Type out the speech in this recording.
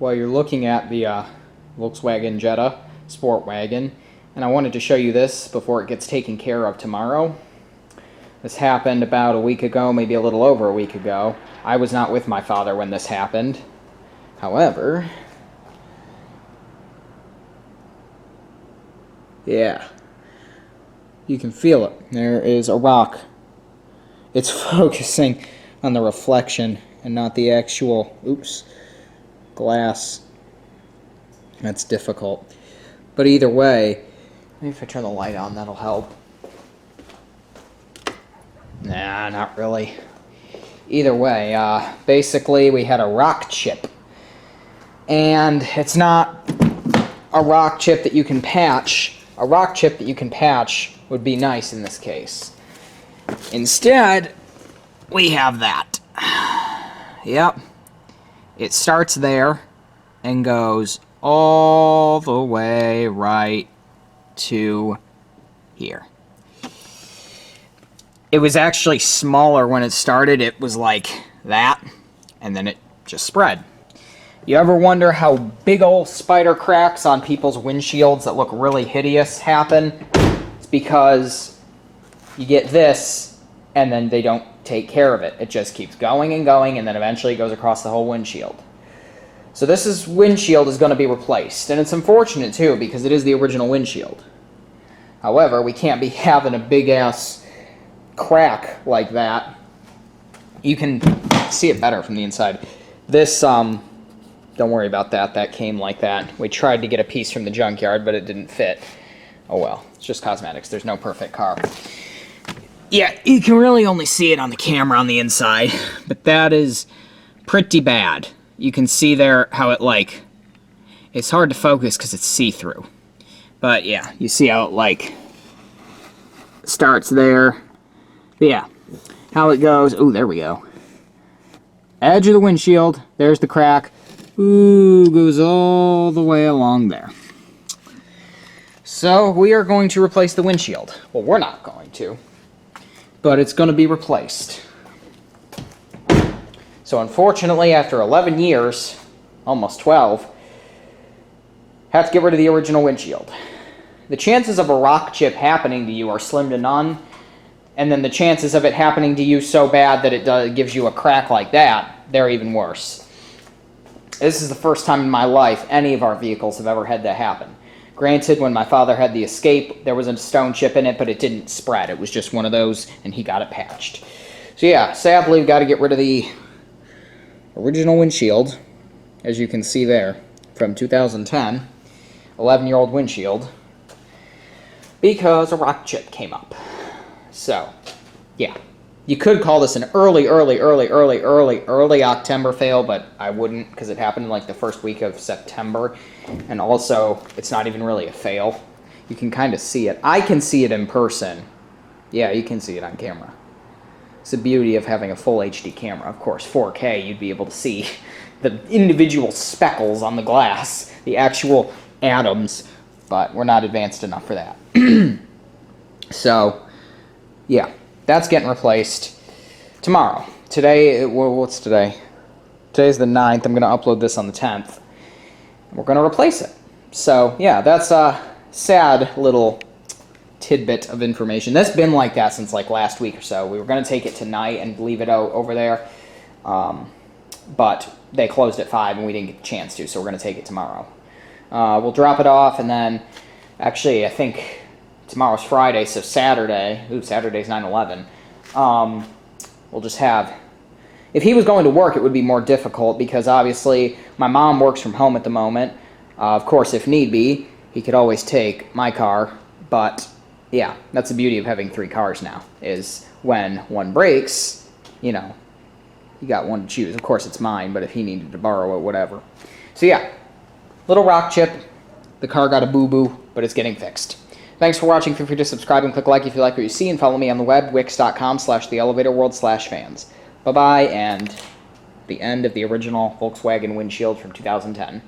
while you're looking at the Volkswagen Jetta Sport Wagon, and I wanted to show you this before it gets taken care of tomorrow. This happened about a week ago, maybe a little over a week ago. I was not with my father when this happened. However, yeah, you can feel it. There is a rock. It's focusing on the reflection and not the actual, glass. That's difficult. But either way, maybe if I turn the light on, that'll help. Nah, not really. Either way, basically we had a rock chip. And it's not a rock chip that you can patch. A rock chip that you can patch would be nice in this case. Instead, we have that. Yep. It starts there and goes all the way right to here. It was actually smaller when it started. It was like that, and then it just spread. You ever wonder how big old spider cracks on people's windshields that look really hideous happen? It's because you get this, and then they don't take care of it. It just keeps going and going, and then eventually it goes across the whole windshield. So this windshield is going to be replaced, and it's unfortunate too because it is the original windshield. However, we can't be having a big-ass crack like that. You can see it better from the inside. This, don't worry about that. That came like that. We tried to get a piece from the junkyard, but it didn't fit. Oh well, it's just cosmetics. There's no perfect car. Yeah, you can really only see it on the camera on the inside, but that is pretty bad. You can see there how it, it's hard to focus because it's see-through. But yeah, you see how it, starts there. But yeah, how it goes. Ooh, there we go. Edge of the windshield. There's the crack. Ooh, goes all the way along there. So we are going to replace the windshield. Well, we're not going to, but it's going to be replaced. So unfortunately, after 11 years, almost 12, have to get rid of the original windshield. The chances of a rock chip happening to you are slim to none, and then the chances of it happening to you so bad that it gives you a crack like that, they're even worse. This is the first time in my life any of our vehicles have ever had that happen. Granted, when my father had the Escape, there was a stone chip in it, but it didn't spread. It was just one of those, and he got it patched. So yeah, sadly, we've got to get rid of the original windshield, as you can see there, from 2010, 11-year-old windshield, because a rock chip came up. So, yeah. You could call this an early October fail, but I wouldn't because it happened in the first week of September. And also, it's not even really a fail. You can kind of see it. I can see it in person. Yeah, you can see it on camera. It's the beauty of having a full HD camera. Of course, 4K, you'd be able to see the individual speckles on the glass, the actual atoms, but we're not advanced enough for that. So, yeah. That's getting replaced tomorrow. Today, what's today? Today's the 9th. I'm going to upload this on the 10th. We're going to replace it. So, yeah, that's a sad little tidbit of information. That's been like that since last week or so. We were going to take it tonight and leave it out over there. But they closed at 5 and we didn't get a chance to, so we're going to take it tomorrow. We'll drop it off and then, actually, I think tomorrow's Friday, so Saturday, Saturday's 9/11, we'll just have, if he was going to work, it would be more difficult because obviously my mom works from home at the moment. Of course, if need be, he could always take my car, but yeah, that's the beauty of having 3 cars now, is when one breaks, you got one to choose. Of course, it's mine, but if he needed to borrow it, whatever. So yeah, little rock chip, the car got a boo-boo, but it's getting fixed. Thanks for watching. Feel free to subscribe and click like if you like what you see, and follow me on the web, wix.com/theelevatorworld/fans. Bye-bye, and the end of the original Volkswagen windshield from 2010.